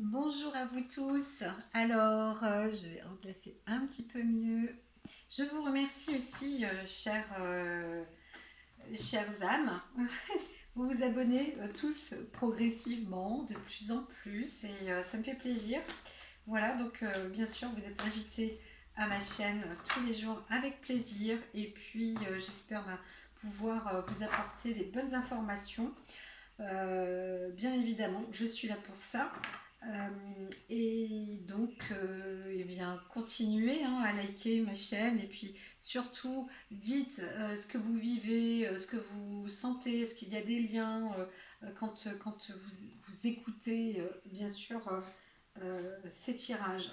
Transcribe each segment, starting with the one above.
Bonjour à vous tous. Alors, je vais replacer un petit peu mieux. Je vous remercie aussi, chères âmes. Vous vous abonnez tous progressivement, de plus en plus, et ça me fait plaisir. Voilà, donc bien sûr, vous êtes invités à ma chaîne tous les jours avec plaisir. Et puis, j'espère pouvoir vous apporter des bonnes informations. Bien évidemment, je suis là pour ça. Et donc, eh bien, continuez à liker ma chaîne et puis surtout, dites ce que vous vivez, ce que vous sentez, est-ce qu'il y a des liens quand vous écoutez, bien sûr, ces tirages.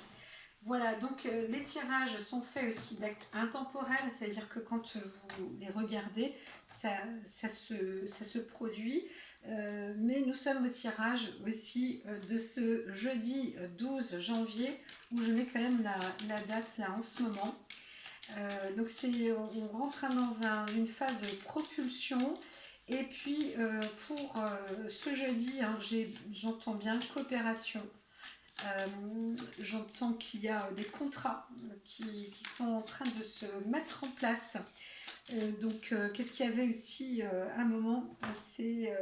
Voilà, donc les tirages sont faits aussi d'actes intemporels, c'est-à-dire que quand vous les regardez, ça se produit. Mais nous sommes au tirage aussi de ce jeudi 12 janvier, où je mets quand même la date là en ce moment. Donc on rentre une phase de propulsion. Et puis pour ce jeudi, j'entends bien coopération. J'entends qu'il y a des contrats qui sont en train de se mettre en place. Donc, qu'est-ce qu'il y avait aussi un moment, c'est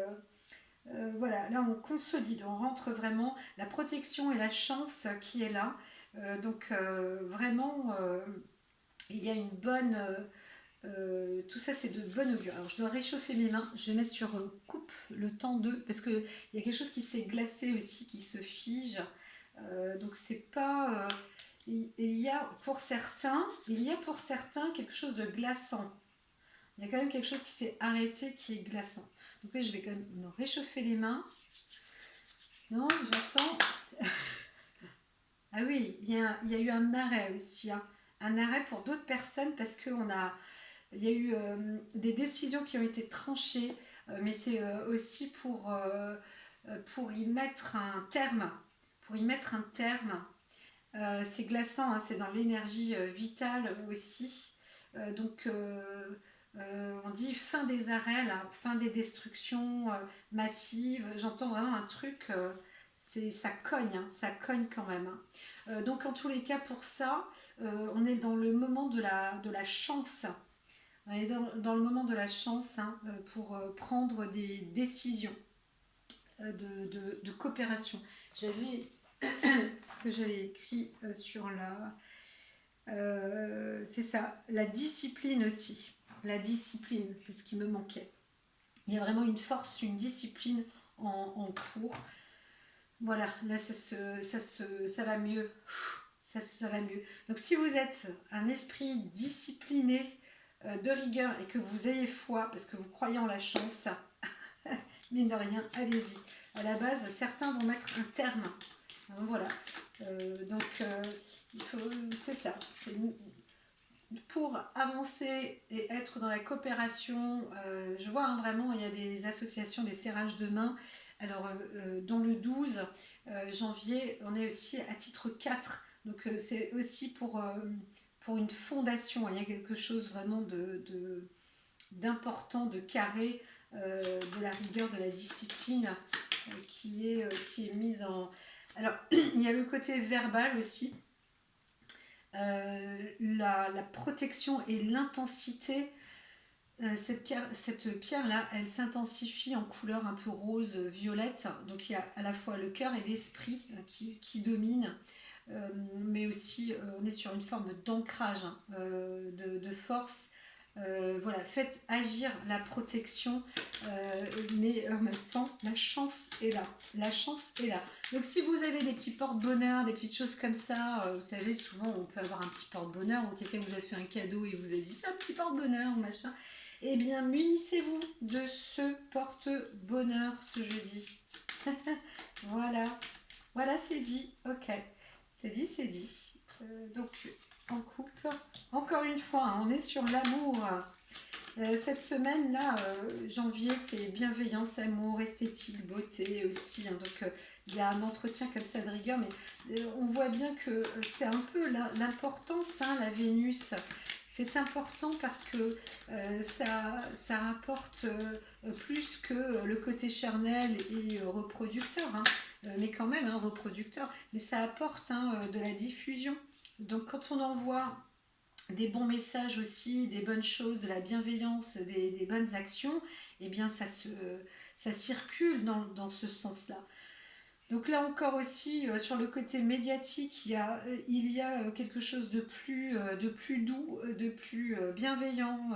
voilà, là on consolide, on rentre vraiment la protection et la chance qui est là. Donc vraiment, il y a une bonne, tout ça c'est de bonne augure. Alors je dois réchauffer mes mains, je vais mettre sur coupe le temps de, parce que il y a quelque chose qui s'est glacé aussi, qui se fige. Donc c'est pas, il y a pour certains quelque chose de glaçant. Il y a quand même quelque chose qui s'est arrêté qui est glaçant. Donc là je vais quand même me réchauffer les mains. Non, j'attends. Ah oui, il y a eu un arrêt aussi, hein. Un arrêt pour d'autres personnes parce il y a eu des décisions qui ont été tranchées, mais c'est aussi pour y mettre un terme. Pour y mettre un terme. C'est glaçant, hein, c'est dans l'énergie vitale aussi. Donc, on dit fin des arrêts, là, fin des destructions massives. J'entends vraiment un truc, ça cogne, hein, ça cogne quand même, hein. Donc, en tous les cas, pour ça, on est dans le moment de la chance. On est dans le moment de la chance, hein, pour prendre des décisions de coopération. J'avais ce que j'avais écrit sur c'est ça, la discipline aussi. La discipline, c'est ce qui me manquait. Il y a vraiment une force, une discipline en cours. Voilà, là ça va mieux. Ça va mieux. Donc si vous êtes un esprit discipliné, de rigueur, et que vous ayez foi, parce que vous croyez en la chance, mine de rien, allez-y. À la base, certains vont mettre un terme. Voilà. Donc, c'est ça. Pour avancer et être dans la coopération, je vois, hein, vraiment, il y a des associations, des serrages de main. Alors, dans le 12 janvier, on est aussi à titre 4. Donc, c'est aussi pour une fondation. Il y a quelque chose vraiment d'important, de carré, de la rigueur, de la discipline qui est mise en... Alors, il y a le côté verbal aussi, la protection et l'intensité. Cette pierre-là, elle s'intensifie en couleur un peu rose, violette. Donc il y a à la fois le cœur et l'esprit qui dominent. Mais aussi, on est sur une forme d'ancrage, hein, de force. Voilà, faites agir la protection, mais en même temps, la chance est là. La chance est là. Donc, si vous avez des petits porte-bonheur, des petites choses comme ça, vous savez, souvent on peut avoir un petit porte-bonheur ou quelqu'un vous a fait un cadeau et vous a dit ça, un petit porte-bonheur, machin. Eh bien, munissez-vous de ce porte-bonheur ce jeudi. Voilà, voilà, c'est dit. Ok, c'est dit, c'est dit. Donc, en couple, encore une fois, hein, on est sur l'amour. Cette semaine-là, janvier, c'est bienveillance, amour, esthétique, beauté aussi, hein. Donc, il y a un entretien comme ça de rigueur, mais on voit bien que c'est un peu l'importance, hein, la Vénus. C'est important parce que ça rapporte plus que le côté charnel et reproducteur, hein. mais quand même, hein, reproducteur, mais ça apporte hein, de la diffusion. Donc quand on envoie des bons messages aussi, des bonnes choses, de la bienveillance, des bonnes actions, eh bien ça circule dans ce sens-là. Donc là encore aussi, sur le côté médiatique, il y a quelque chose de plus doux, de plus bienveillant,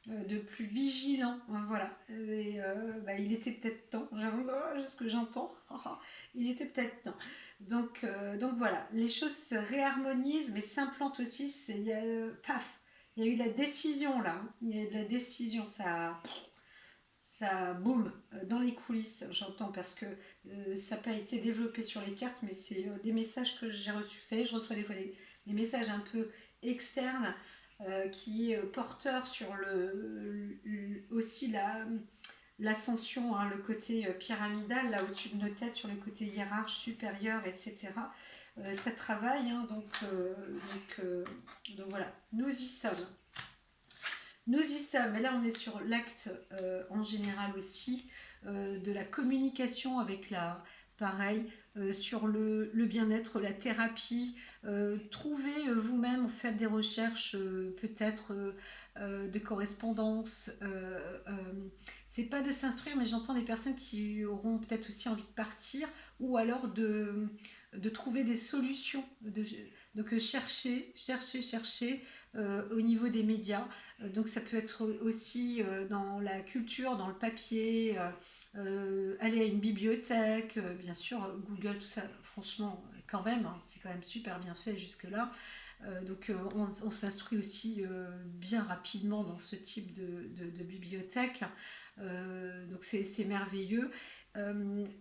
de plus vigilant. Hein, voilà. Et bah, il était peut-être temps, ce que j'entends, il était peut-être temps. Donc voilà, les choses se réharmonisent, mais s'implantent aussi. Paf, il y a eu la décision là. Hein. Il y a eu de la décision, ça boum dans les coulisses, j'entends, parce que ça n'a pas été développé sur les cartes, mais c'est des messages que j'ai reçus. Vous savez, je reçois des fois des messages un peu externes qui est porteur sur aussi l'ascension, hein, le côté pyramidal, là au-dessus de nos têtes, sur le côté hiérarche, supérieur, etc. Ça travaille, hein, donc voilà, nous y sommes. Nous y sommes, et là on est sur l'acte en général aussi, de la communication avec pareil, sur le bien-être, la thérapie, trouvez vous-même, faites des recherches peut-être de correspondance, c'est pas de s'instruire, mais j'entends des personnes qui auront peut-être aussi envie de partir, ou alors de trouver des solutions, donc chercher au niveau des médias. Donc ça peut être aussi dans la culture, dans le papier, aller à une bibliothèque, bien sûr, Google, tout ça, franchement, quand même, hein, c'est quand même super bien fait jusque-là. Donc on s'instruit aussi bien rapidement dans ce type de bibliothèque. Donc c'est merveilleux.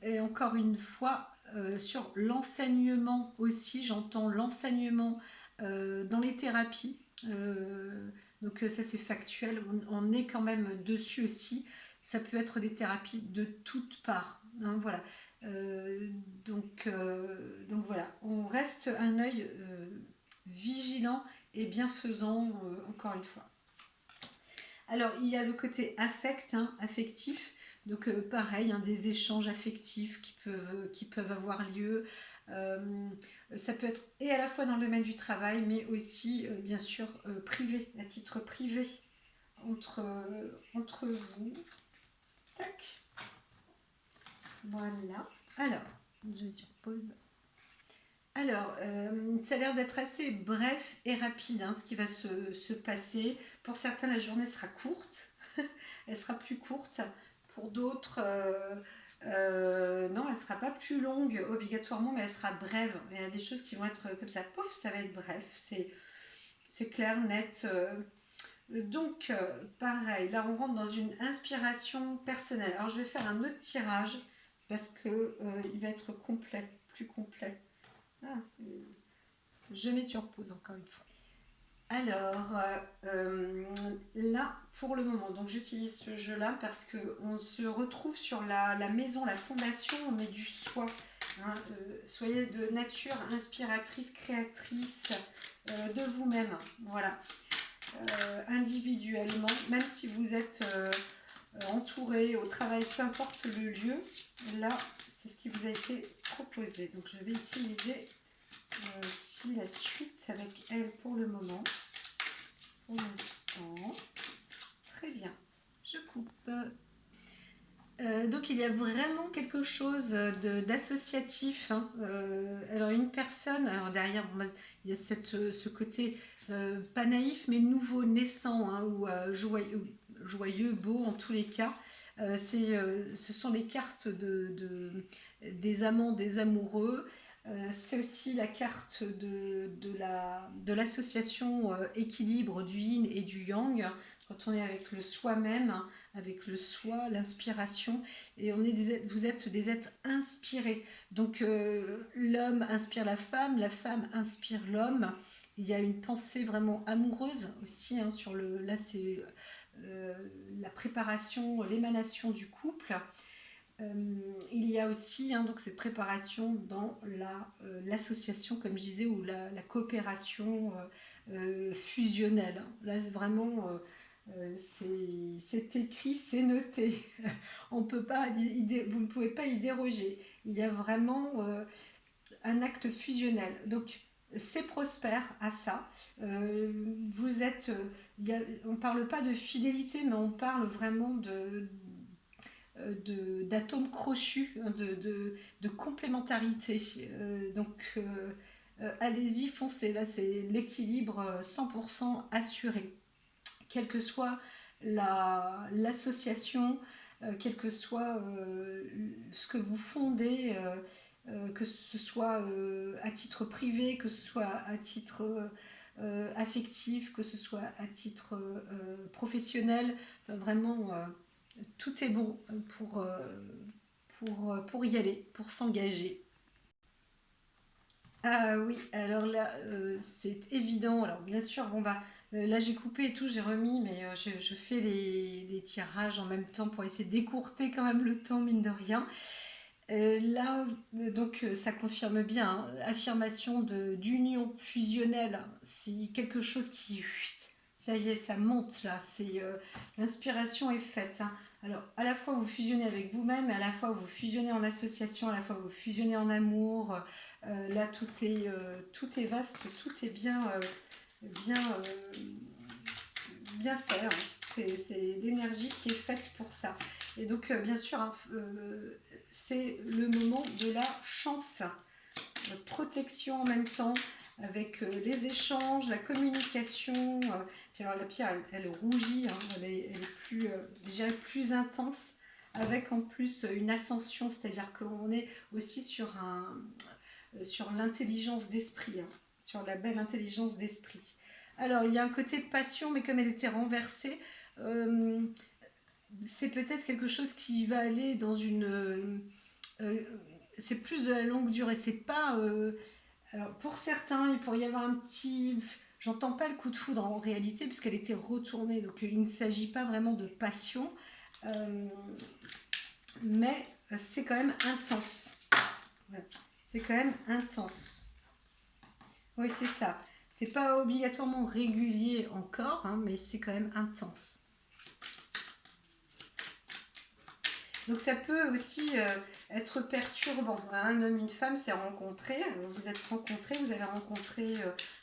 Et encore une fois, sur l'enseignement aussi, j'entends l'enseignement dans les thérapies. Donc ça c'est factuel, on est quand même dessus aussi. Ça peut être des thérapies de toutes parts. Hein, voilà. Euh, donc voilà, on reste un œil vigilant et bienfaisant, encore une fois. Alors, il y a le côté affect, hein, affectif. Donc, pareil, hein, des échanges affectifs qui peuvent avoir lieu. Euh, Ça peut être et à la fois dans le domaine du travail, mais aussi, bien sûr, privé, à titre privé, entre vous. Tac, voilà. Alors, je vais sur pause. Alors, ça a l'air d'être assez bref et rapide, hein, ce qui va se passer. Pour certains, la journée sera courte, elle sera plus courte. Pour d'autres, non, elle ne sera pas plus longue obligatoirement, mais elle sera brève. Il y a des choses qui vont être comme ça, pouf, ça va être bref, c'est clair, net. Donc, pareil, là on rentre dans une inspiration personnelle. Alors, je vais faire un autre tirage parce que il va être complet, plus complet. Ah, je mets sur pause encore une fois. Alors, là, pour le moment, donc j'utilise ce jeu-là parce qu'on se retrouve sur la maison, la fondation, on met du soi. Hein, soyez de nature inspiratrice, créatrice de vous-même. Voilà. Individuellement, même si vous êtes entouré au travail, peu importe le lieu, là, c'est ce qui vous a été proposé. Donc, je vais utiliser aussi la suite avec elle pour le moment. Pour l'instant. Très bien. Je coupe. Donc il y a vraiment quelque chose d'associatif. Hein. Alors une personne, alors derrière il y a ce côté pas naïf mais nouveau, naissant, hein, ou joyeux, beau en tous les cas. Ce sont les cartes des amants, des amoureux. C'est aussi la carte de l'association équilibre du yin et du yang, quand on est avec le soi-même, avec le soi, l'inspiration, et vous êtes des êtres inspirés. Donc l'homme inspire la femme inspire l'homme. Il y a une pensée vraiment amoureuse aussi, hein, là c'est la préparation, l'émanation du couple. Il y a aussi, hein, donc cette préparation dans l'association, comme je disais, ou la coopération fusionnelle. Là, vraiment, C'est écrit, c'est noté. On peut pas, vous ne pouvez pas y déroger. Il y a vraiment un acte fusionnel. Donc, c'est prospère à ça. Vous êtes, on parle pas de fidélité, mais on parle vraiment d'atomes crochus, hein, de complémentarité. Allez-y, foncez. Là, c'est l'équilibre 100% assuré. Quelle que soit l'association, quel que soit ce que vous fondez, que ce soit à titre privé, que ce soit à titre affectif, que ce soit à titre professionnel, enfin, vraiment tout est bon pour y aller, pour s'engager. Ah oui, alors là, c'est évident. Alors bien sûr, bon bah, là j'ai coupé et tout, j'ai remis, mais je fais les tirages en même temps pour essayer d'écourter quand même le temps, mine de rien. Là, ça confirme bien, hein, affirmation d'union fusionnelle. C'est quelque chose qui, ça y est, ça monte là. L'inspiration est faite, hein. Alors, à la fois vous fusionnez avec vous-même, à la fois vous fusionnez en association, à la fois vous fusionnez en amour. Là, tout est vaste, tout est bien, bien fait, hein. C'est l'énergie qui est faite pour ça. Et donc, bien sûr, hein, c'est le moment de la chance, protection en même temps, avec les échanges, la communication. Puis alors la pierre, elle rougit, hein, elle est plus, je dirais plus intense, avec en plus une ascension, c'est-à-dire qu'on est aussi sur l'intelligence d'esprit, hein, sur la belle intelligence d'esprit. Alors il y a un côté passion, mais comme elle était renversée, euh, c'est peut-être quelque chose qui va aller dans euh, c'est plus de la longue durée. C'est pas. Alors pour certains, il pourrait y avoir un petit. J'entends pas le coup de foudre en réalité, puisqu'elle était retournée. Donc il ne s'agit pas vraiment de passion. Euh, mais c'est quand même intense. Voilà. C'est quand même intense. Oui, c'est ça. C'est pas obligatoirement régulier encore, hein, mais c'est quand même intense. Donc ça peut aussi être perturbant. Un homme, une femme s'est rencontré, vous êtes rencontrés, vous avez rencontré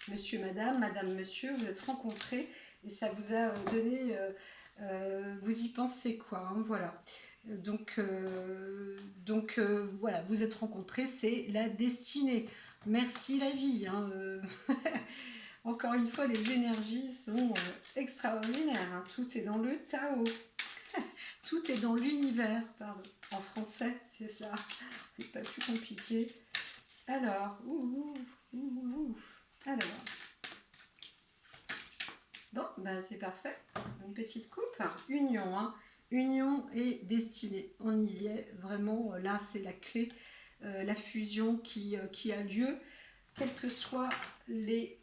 monsieur, madame, madame, monsieur, vous êtes rencontrés et ça vous a donné, vous y pensez quoi, hein, voilà. Voilà, vous êtes rencontrés, c'est la destinée. Merci la vie, hein, Encore une fois, les énergies sont extraordinaires, hein. Tout est dans le Tao. Tout est dans l'univers, pardon. En français, c'est ça. C'est pas plus compliqué. Alors, Alors, bon, ben c'est parfait. Une petite coupe. Union, hein. Union et destinée. On y est vraiment. Là, c'est la clé. La fusion qui a lieu, quelles que soient euh,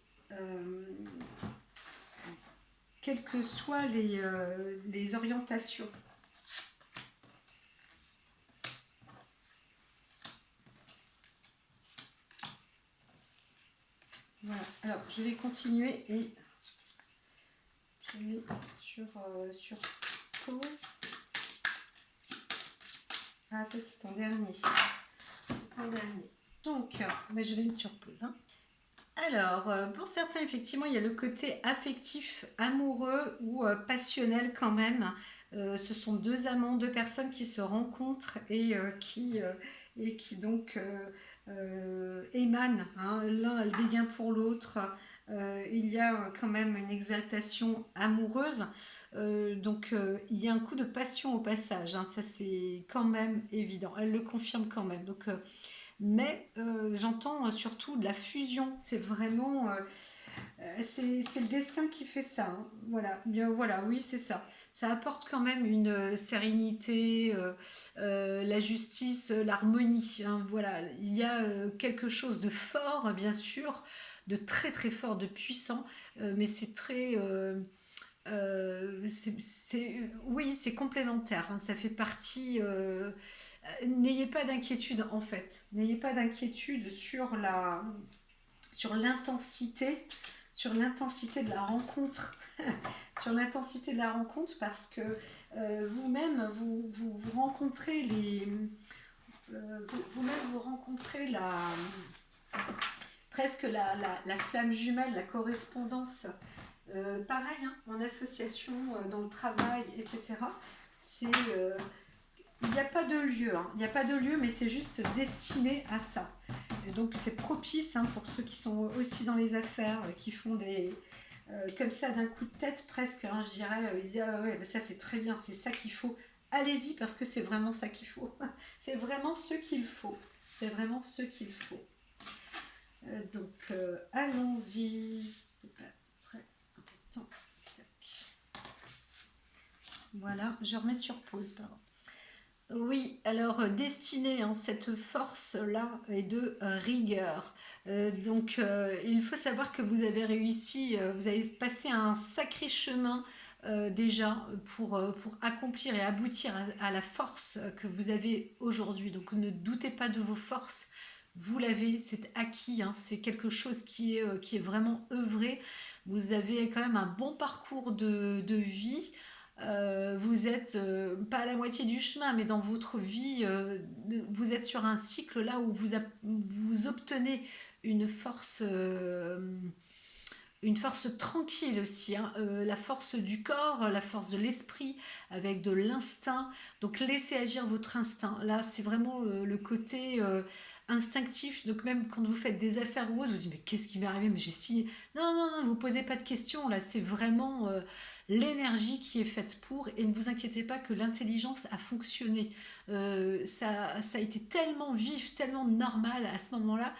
les orientations. Voilà, alors je vais continuer et je mets sur pause. Ah, ça c'est ton dernier. Donc, mais je vais mettre sur pause, hein. Alors, pour certains, effectivement, il y a le côté affectif, amoureux ou passionnel quand même. Ce sont deux amants, deux personnes qui se rencontrent et qui donc émanent, hein. L'un a le béguin pour l'autre. Il y a quand même une exaltation amoureuse. Il y a un coup de passion au passage, hein. Ça, c'est quand même évident. Elle le confirme quand même. Mais j'entends surtout de la fusion. C'est vraiment c'est le destin qui fait ça, hein. Voilà, bien voilà, oui, c'est ça. Ça apporte quand même une sérénité, la justice, l'harmonie, hein. Voilà, il y a quelque chose de fort, bien sûr, de très très fort, de puissant, mais c'est très oui, c'est complémentaire, hein. Ça fait partie. N'ayez pas d'inquiétude en fait. N'ayez pas d'inquiétude sur l'intensité sur l'intensité de la rencontre, sur l'intensité de la rencontre, parce que vous-même, vous rencontrez vous-même, vous rencontrez presque la flamme jumelle, la correspondance. Pareil, hein, en association, dans le travail, etc. C'est, il n'y a pas de lieu, hein. Il n'y a pas de lieu, mais c'est juste destiné à ça. Et donc c'est propice, hein, pour ceux qui sont aussi dans les affaires, qui font des comme ça d'un coup de tête presque, hein, je dirais, ils disent ah ouais, ça c'est très bien, c'est ça qu'il faut. Allez-y parce que c'est vraiment ça qu'il faut. C'est vraiment ce qu'il faut. C'est vraiment ce qu'il faut. Allons-y. C'est pas très important. Tac. Voilà, je remets sur pause, pardon. Oui, alors destinée, hein, cette force-là est de rigueur. Il faut savoir que vous avez réussi, vous avez passé un sacré chemin déjà pour accomplir et aboutir à la force que vous avez aujourd'hui. Donc ne doutez pas de vos forces, vous l'avez, c'est acquis, hein, c'est quelque chose qui est vraiment œuvré. Vous avez quand même un bon parcours de vie. Vous êtes pas à la moitié du chemin, mais dans votre vie, vous êtes sur un cycle là où vous obtenez une force, euh, une force tranquille aussi, hein. La force du corps, la force de l'esprit, avec de l'instinct. Donc laissez agir votre instinct. Là, c'est vraiment le côté instinctif. Donc même quand vous faites des affaires ou autre, vous dites mais qu'est-ce qui m'est arrivé? Mais j'ai signé. Non, non, non, vous posez pas de questions. Là, c'est vraiment l'énergie qui est faite pour. Et ne vous inquiétez pas que l'intelligence a fonctionné. Ça a été tellement vif, tellement normal à ce moment-là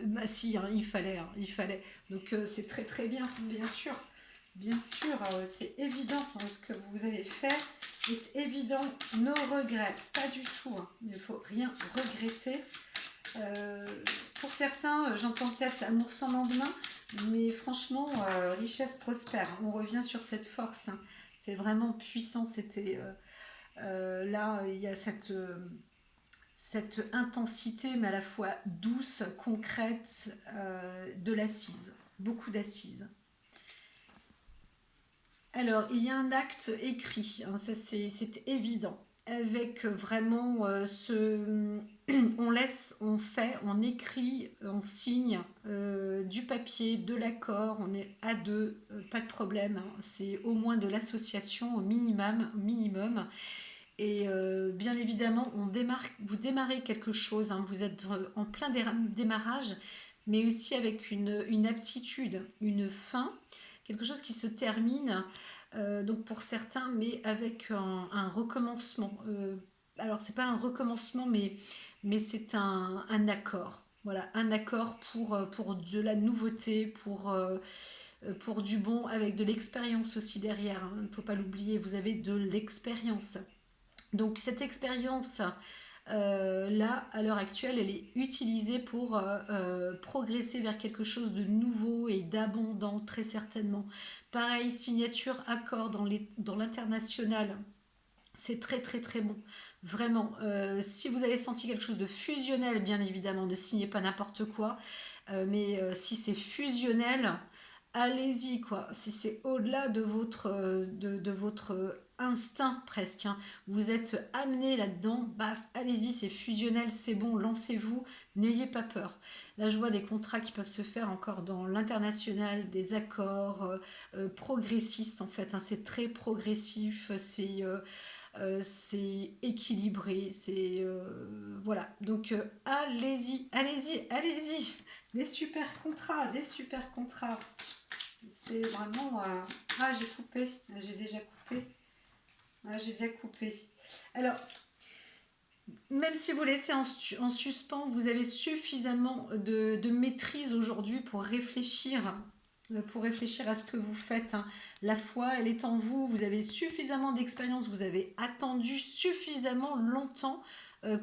bah si, hein, il fallait. C'est très très bien, bien sûr, c'est évident, hein, ce que vous avez fait est évident, nos regrets, pas du tout, hein, il ne faut rien regretter. Euh, pour certains, j'entends peut-être amour sans lendemain, mais franchement, richesse prospère, on revient sur cette force, hein. C'est vraiment puissant, là, il y a cette intensité, mais à la fois douce, concrète, de l'assise, beaucoup d'assises. Alors, il y a un acte écrit, hein, ça c'est évident, avec vraiment on laisse, on fait, on écrit, on signe du papier, de l'accord, on est à deux, pas de problème, hein, c'est au moins de l'association au minimum. Et bien évidemment, vous démarrez quelque chose, hein, vous êtes en plein démarrage, mais aussi avec une aptitude, une fin, quelque chose qui se termine, donc pour certains, mais avec un recommencement. Alors, c'est pas un recommencement, mais c'est un accord. Voilà, un accord pour de la nouveauté, pour du bon, avec de l'expérience aussi derrière, hein. Il ne faut pas l'oublier, vous avez de l'expérience. Donc cette expérience là, à l'heure actuelle, elle est utilisée pour progresser vers quelque chose de nouveau et d'abondant, très certainement. Pareil, signature, accord dans l'international, c'est très très très bon. Vraiment, si vous avez senti quelque chose de fusionnel, bien évidemment, ne signez pas n'importe quoi. Mais si c'est fusionnel, allez-y quoi. Si c'est au-delà de votre instinct presque, hein, vous êtes amené là-dedans, baf, allez-y, c'est fusionnel, c'est bon, lancez-vous, n'ayez pas peur. Là, je vois des contrats qui peuvent se faire encore dans l'international, des accords progressistes en fait, hein, c'est très progressif, c'est équilibré, c'est voilà. Allez-y, allez-y, allez-y. Des super contrats. C'est vraiment. Ah, j'ai coupé. J'ai déjà coupé. Ah, j'ai déjà coupé. Alors, même si vous laissez en suspens, vous avez suffisamment de maîtrise aujourd'hui pour réfléchir à ce que vous faites, hein. La foi, elle est en vous, vous avez suffisamment d'expérience, vous avez attendu suffisamment longtemps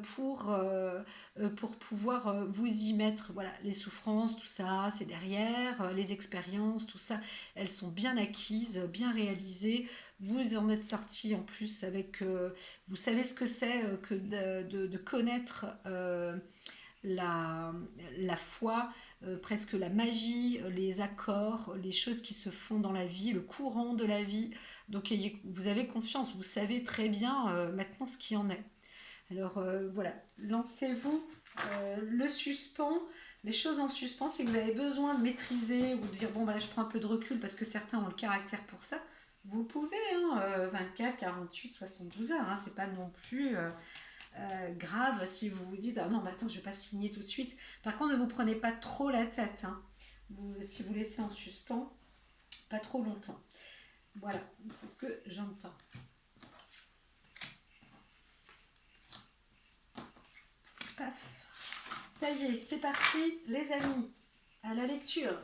pour pouvoir vous y mettre. Voilà, les souffrances, tout ça, c'est derrière, les expériences, tout ça, elles sont bien acquises, bien réalisées. Vous en êtes sorti en plus avec, vous savez ce que c'est que de connaître la, la foi, presque la magie, les accords, les choses qui se font dans la vie, le courant de la vie. Donc vous avez confiance, vous savez très bien maintenant ce qui en est. Alors voilà, lancez-vous le suspens, les choses en suspens. Si vous avez besoin de maîtriser ou de dire bon, bah, je prends un peu de recul parce que certains ont le caractère pour ça, vous pouvez, hein, 24, 48, 72 heures, hein, c'est pas non plus grave si vous vous dites ah non, mais attends, je vais pas signer tout de suite. Par contre, ne vous prenez pas trop la tête, hein. Si vous laissez en suspens, pas trop longtemps. Voilà, c'est ce que j'entends. Paf. Ça y est, c'est parti, les amis. À la lecture.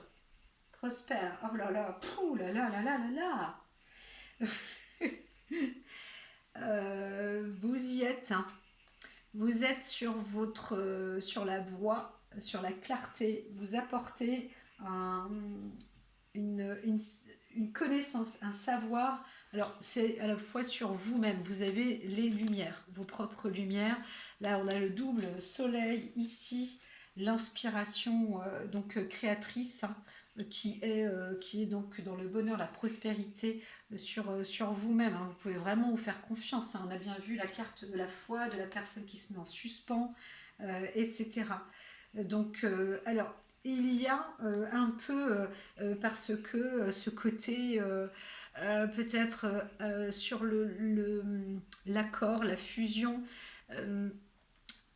Prosper. Oh là là, pouh là là là là là là. Vous y êtes, hein. Vous êtes sur votre, sur la voie, sur la clarté. Vous apportez un, une, une connaissance, un savoir. Alors, c'est à la fois sur vous-même. Vous avez les lumières, vos propres lumières. Là, on a le double soleil ici, l'inspiration créatrice, hein, qui est donc dans le bonheur, la prospérité sur vous-même, hein. Vous pouvez vraiment vous faire confiance, hein. On a bien vu la carte de la foi, de la personne qui se met en suspens, etc. Donc, alors, il y a un peu, parce que ce côté peut-être sur l'accord, la fusion, euh,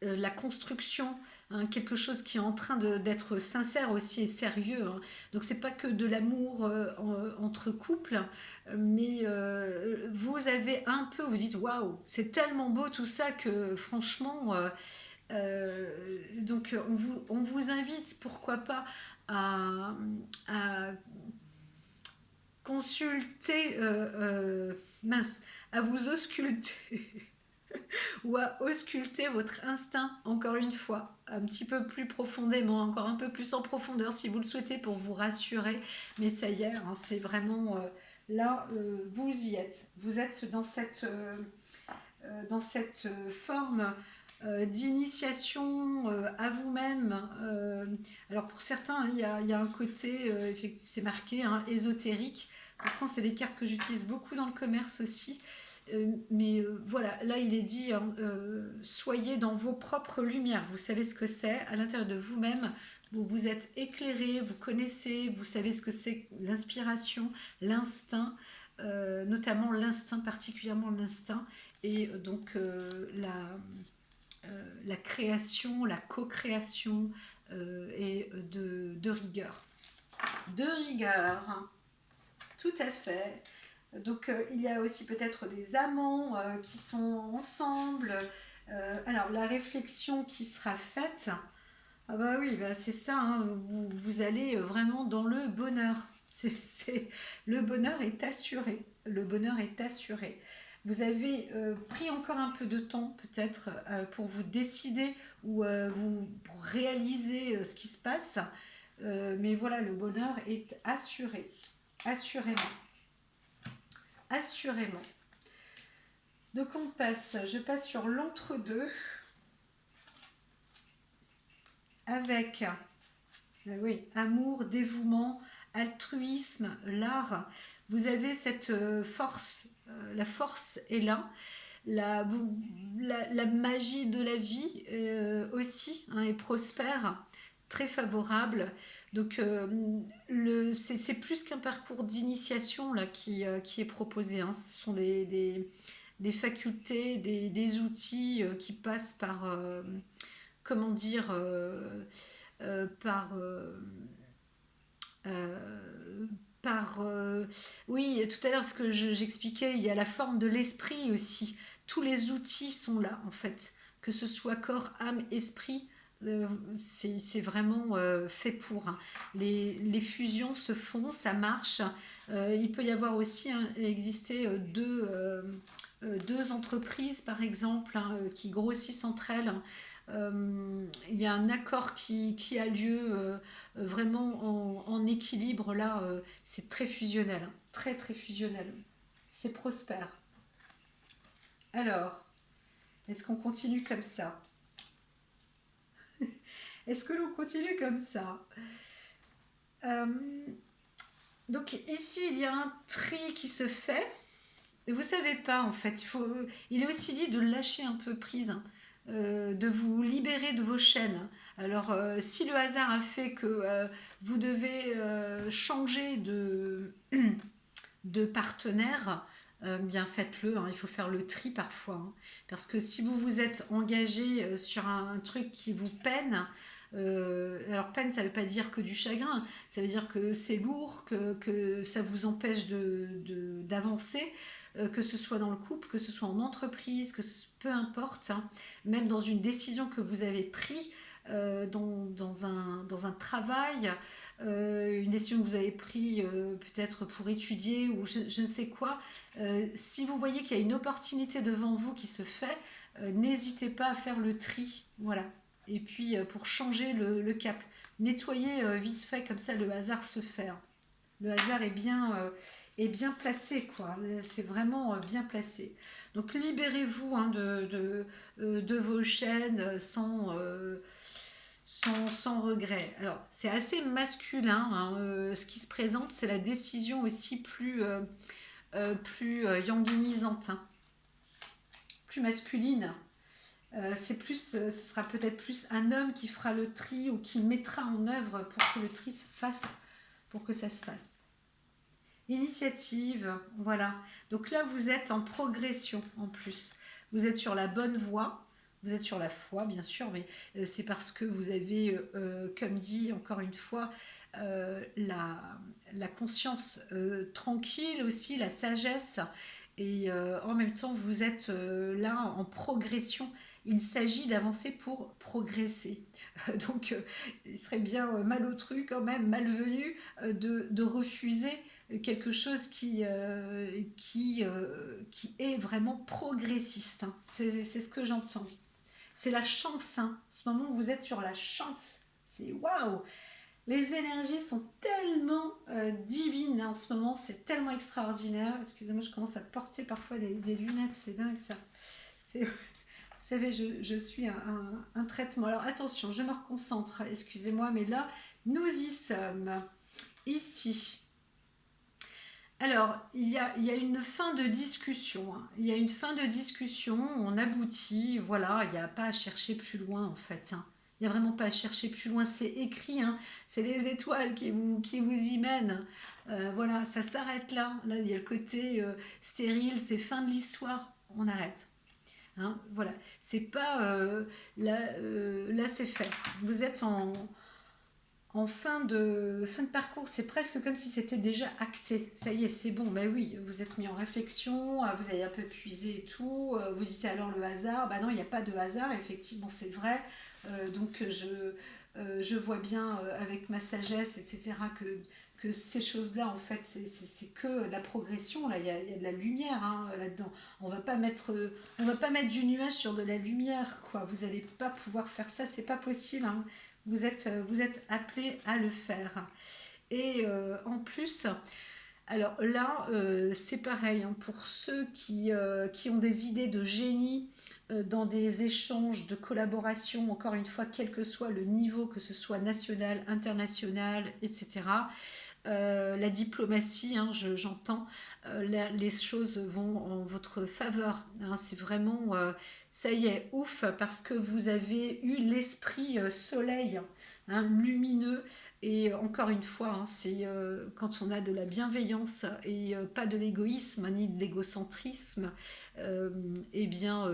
la construction, hein, quelque chose qui est en train d'être sincère aussi et sérieux, hein. Donc c'est pas que de l'amour entre couples, mais vous avez un peu, vous dites waouh, c'est tellement beau tout ça que franchement, donc on vous invite, pourquoi pas, à, à consulter, mince, à vous ausculter ou à ausculter votre instinct, encore une fois, un petit peu plus profondément, encore un peu plus en profondeur si vous le souhaitez pour vous rassurer. Mais ça y est, hein, c'est vraiment là, vous y êtes. Vous êtes dans cette forme d'initiation à vous-même. Alors pour certains, il y a un côté, c'est marqué, hein, ésotérique. Pourtant, c'est des cartes que j'utilise beaucoup dans le commerce aussi. Mais voilà, là il est dit, hein, soyez dans vos propres lumières. Vous savez ce que c'est à l'intérieur de vous-même. Vous vous êtes éclairé, vous connaissez, vous savez ce que c'est l'inspiration, l'instinct, notamment l'instinct, particulièrement l'instinct, et donc la création, la co-création et de rigueur. De rigueur, hein. Tout à fait. Donc il y a aussi peut-être des amants qui sont ensemble. Alors la réflexion qui sera faite, ah bah oui, bah c'est ça, hein, vous allez vraiment dans le bonheur. Le bonheur est assuré. Le bonheur est assuré. Vous avez pris encore un peu de temps peut-être pour vous décider ou vous pour réaliser ce qui se passe. Mais voilà, le bonheur est assuré. Assurément. Assurément. Donc je passe sur l'entre-deux avec oui, amour, dévouement, altruisme, l'art. Vous avez cette force, la force est là. La, la magie de la vie aussi, hein, est prospère, très favorable. Donc c'est plus qu'un parcours d'initiation là qui est proposé, hein. Ce sont des facultés, des outils qui passent par, comment dire, par euh, par oui, tout à l'heure ce que j'expliquais, il y a la forme de l'esprit aussi. Tous les outils sont là en fait, que ce soit corps, âme, esprit. C'est vraiment fait pour, hein. Les fusions se font, ça marche. Il peut y avoir aussi, hein, exister deux entreprises par exemple, hein, qui grossissent entre elles, hein. Il y a un accord qui a lieu vraiment en équilibre là, c'est très fusionnel, hein, très très fusionnel, c'est prospère. Alors, est-ce qu'on continue comme ça? Est-ce que l'on continue comme ça? Euh, donc ici, il y a un tri qui se fait. Et vous savez pas, en fait. Il est aussi dit de lâcher un peu prise, hein, de vous libérer de vos chaînes. Alors, si le hasard a fait que vous devez changer de partenaire, bien faites-le, hein, il faut faire le tri parfois, hein. Parce que si vous vous êtes engagé sur un truc qui vous peine, alors peine ça veut pas dire que du chagrin, ça veut dire que c'est lourd, que ça vous empêche d'avancer, que ce soit dans le couple, que ce soit en entreprise, peu importe, hein, même dans une décision que vous avez prise, dans un travail, une décision que vous avez prise peut-être pour étudier ou je ne sais quoi, si vous voyez qu'il y a une opportunité devant vous qui se fait, n'hésitez pas à faire le tri, voilà. Et puis pour changer le cap, nettoyer vite fait, comme ça le hasard se fait, hein. Le hasard est bien placé, quoi. C'est vraiment bien placé. Donc libérez-vous, hein, de vos chaînes sans regret. Alors, c'est assez masculin, hein, ce qui se présente, c'est la décision aussi plus yanguinisante, hein, plus masculine. Ce sera peut-être plus un homme qui fera le tri ou qui mettra en œuvre pour que le tri se fasse, pour que ça se fasse. Initiative, voilà. Donc là, vous êtes en progression en plus. Vous êtes sur la bonne voie. Vous êtes sur la foi, bien sûr, mais c'est parce que vous avez, comme dit encore une fois, la conscience tranquille aussi, la sagesse, et en même temps, vous êtes là en progression. Il s'agit d'avancer pour progresser. Donc, il serait bien malotru, quand même, malvenu, de refuser quelque chose qui est vraiment progressiste, hein. C'est ce que j'entends. C'est la chance, hein. En ce moment, vous êtes sur la chance. C'est waouh! Les énergies sont tellement divines, hein, en ce moment, c'est tellement extraordinaire. Excusez-moi, je commence à porter parfois des lunettes, c'est dingue ça. Vous savez, je suis un traitement. Alors attention, je me reconcentre, excusez-moi, mais là, nous y sommes. Ici. Alors, il y a une fin de discussion, hein. Il y a une fin de discussion, on aboutit, voilà, il n'y a pas à chercher plus loin en fait, hein. Il n'y a vraiment pas à chercher plus loin, c'est écrit, hein. C'est les étoiles qui vous y mènent. Voilà, ça s'arrête là. Là, il y a le côté stérile, c'est fin de l'histoire, on arrête, hein. Voilà, c'est pas... là, c'est fait. Vous êtes en fin de parcours, c'est presque comme si c'était déjà acté. Ça y est, c'est bon, bah oui, vous êtes mis en réflexion, vous avez un peu puisé et tout, vous dites alors le hasard, bah non, il n'y a pas de hasard, effectivement, c'est vrai. Donc je vois bien avec ma sagesse, etc., que ces choses-là, en fait, c'est que la progression, là, il y a de la lumière, hein, là-dedans. On va pas mettre du nuage sur de la lumière, quoi. Vous n'allez pas pouvoir faire ça, c'est pas possible, hein. Vous êtes appelé à le faire. Et en plus, alors là, c'est pareil, hein, pour ceux qui ont des idées de génie dans des échanges de collaboration, encore une fois, quel que soit le niveau, que ce soit national, international, etc. La diplomatie, hein, j'entends, les choses vont en votre faveur, hein. C'est vraiment, ça y est, ouf, parce que vous avez eu l'esprit soleil, hein, lumineux. Et encore une fois, hein, c'est quand on a de la bienveillance et pas de l'égoïsme, hein, ni de l'égocentrisme, et bien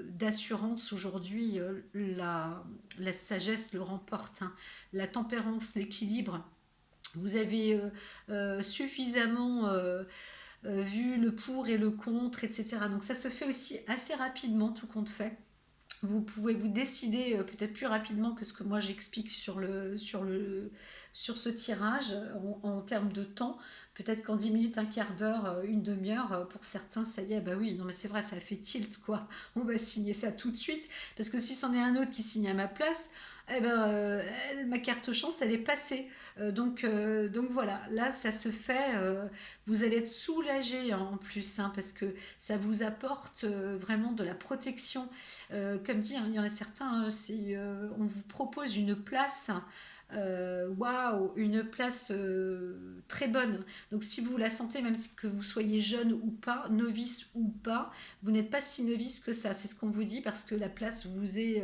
d'assurance aujourd'hui, la sagesse le remporte, hein. La tempérance, l'équilibre, vous avez suffisamment vu le pour et le contre, etc. Donc ça se fait aussi assez rapidement, tout compte fait. Vous pouvez vous décider peut-être plus rapidement que ce que moi j'explique sur ce tirage en termes de temps. Peut-être qu'en 10 minutes, un quart d'heure, une demi-heure, pour certains, ça y est, bah oui, non mais c'est vrai, ça a fait tilt, quoi. On va signer ça tout de suite. Parce que si c'en est un autre qui signe à ma place, Eh ben, ma carte chance, elle est passée. Donc voilà, là, ça se fait. Vous allez être soulagé hein, en plus, hein, parce que ça vous apporte vraiment de la protection. Comme dit, hein, il y en a certains, on vous propose une place. Waouh, une place très bonne. Donc si vous la sentez, même que vous soyez jeune ou pas, novice ou pas, vous n'êtes pas si novice que ça. C'est ce qu'on vous dit parce que la place vous est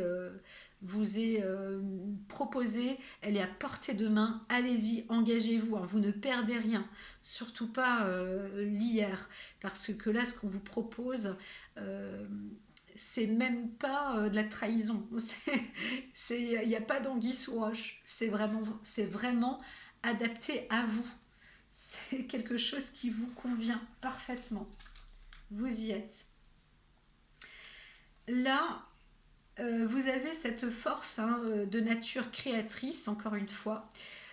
proposée, elle est à portée de main. Allez-y, engagez-vous, hein, vous ne perdez rien. Surtout pas l'hier. Parce que là, ce qu'on vous propose, euh, c'est même pas de la trahison. Il n'y a pas d'anguille sous roche. C'est vraiment adapté à vous. C'est quelque chose qui vous convient parfaitement. Vous y êtes. Là, vous avez cette force hein, de nature créatrice, encore une fois.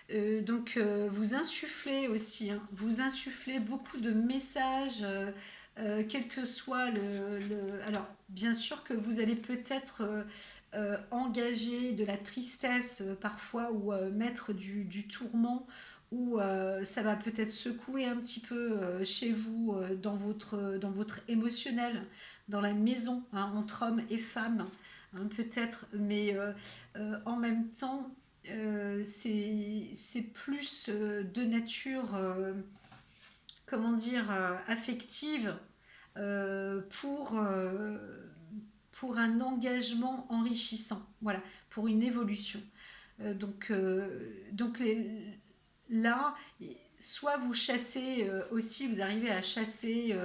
Vous insufflez aussi, hein, vous insufflez beaucoup de messages, quel que soit Alors, bien sûr que vous allez peut-être engager de la tristesse parfois ou mettre du tourment ou ça va peut-être secouer un petit peu chez vous dans votre émotionnel, dans la maison, hein, entre hommes et femmes, hein, peut-être, mais en même temps, c'est plus de nature, comment dire, affective pour un engagement enrichissant, voilà, pour une évolution. Là, soit vous chassez aussi, vous arrivez à chasser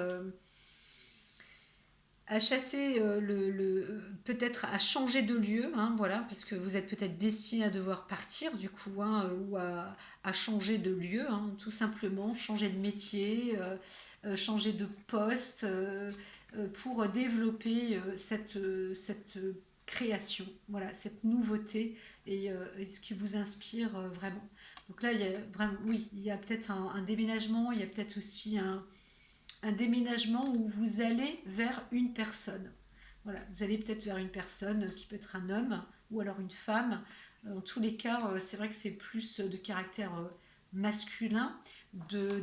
peut-être à changer de lieu, hein, voilà, parce que vous êtes peut-être destiné à devoir partir du coup, hein, ou à changer de lieu, hein, tout simplement, changer de métier, changer de poste, pour développer cette création, voilà, cette nouveauté et ce qui vous inspire vraiment. Donc là, il y a vraiment, oui, il y a peut-être un déménagement, il y a peut-être aussi un déménagement où vous allez vers une personne. Voilà, vous allez peut-être vers une personne qui peut être un homme ou alors une femme. En tous les cas, c'est vrai que c'est plus de caractère masculin,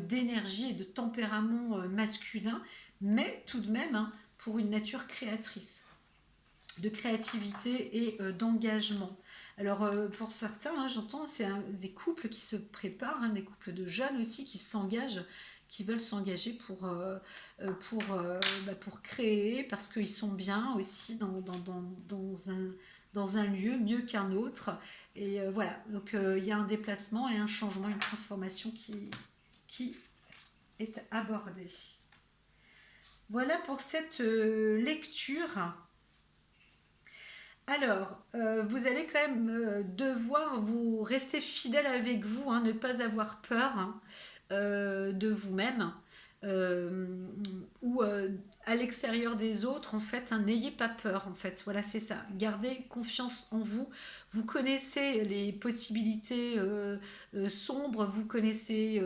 d'énergie et de tempérament masculin, mais tout de même hein, pour une nature créatrice, de créativité et d'engagement. Alors pour certains, hein, j'entends, c'est des couples qui se préparent, hein, des couples de jeunes aussi qui s'engagent, qui veulent s'engager pour créer, parce qu'ils sont bien aussi dans un lieu mieux qu'un autre. Et voilà, donc il y a un déplacement et un changement, une transformation qui est abordée. Voilà pour cette lecture. Alors, vous allez quand même devoir vous rester fidèle avec vous, hein, ne pas avoir peur hein, de vous-même ou à l'extérieur des autres. En fait, hein, n'ayez pas peur. En fait, voilà, c'est ça. Gardez confiance en vous. Vous connaissez les possibilités sombres. Vous connaissez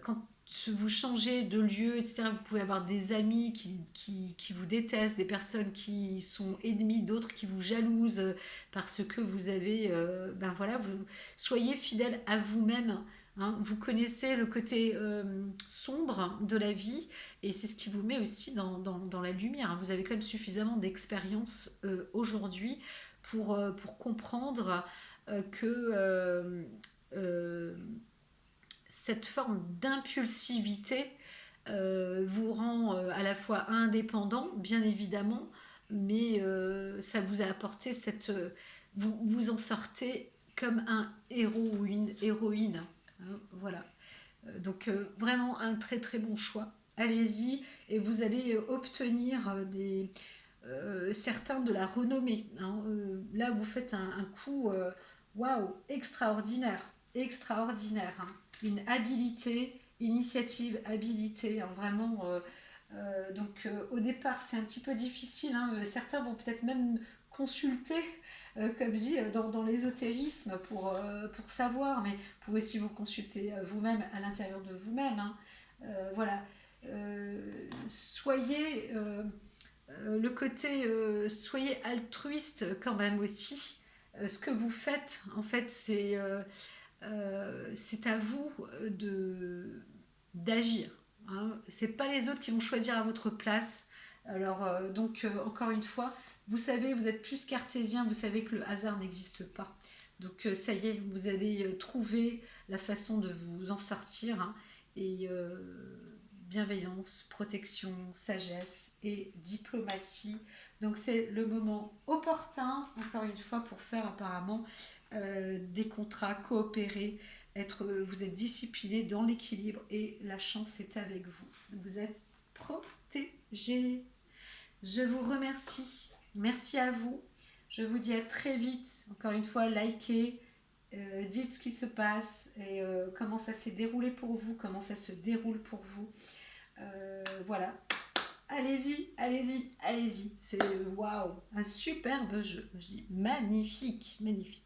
quand vous changez de lieu, etc., vous pouvez avoir des amis qui vous détestent, des personnes qui sont ennemies, d'autres qui vous jalousent parce que vous avez... ben voilà, soyez fidèle à vous-même. Hein. Vous connaissez le côté sombre de la vie et c'est ce qui vous met aussi dans la lumière. Hein. Vous avez quand même suffisamment d'expérience aujourd'hui pour comprendre que... euh, cette forme d'impulsivité vous rend à la fois indépendant, bien évidemment, mais ça vous a apporté vous vous en sortez comme un héros ou une héroïne. Hein, voilà. Vraiment un très très bon choix. Allez-y et vous allez obtenir certains de la renommée. Hein. Là, vous faites un coup waouh, extraordinaire. Extraordinaire. Hein. Une habilité, initiative, habilité. Hein, vraiment. Au départ, c'est un petit peu difficile. Hein. Certains vont peut-être même consulter, comme je dis, dans l'ésotérisme pour savoir, mais vous pouvez aussi vous consulter vous-même à l'intérieur de vous-même. Hein. Voilà. Soyez le côté soyez altruiste quand même aussi. Ce que vous faites, en fait, c'est à vous d'agir. Hein. C'est pas les autres qui vont choisir à votre place. Alors, encore une fois, vous savez, vous êtes plus cartésien, vous savez que le hasard n'existe pas. Donc, ça y est, vous allez trouver la façon de vous en sortir. Hein. Et bienveillance, protection, sagesse et diplomatie. Donc, c'est le moment opportun, encore une fois, pour faire apparemment des contrats, coopérer, vous êtes discipliné dans l'équilibre et la chance est avec vous. Vous êtes protégé. Je vous remercie. Merci à vous. Je vous dis à très vite. Encore une fois, likez, dites ce qui se passe et comment ça s'est déroulé pour vous, comment ça se déroule pour vous. Voilà. Allez-y, allez-y, allez-y. C'est waouh, un superbe jeu. Je dis magnifique, magnifique.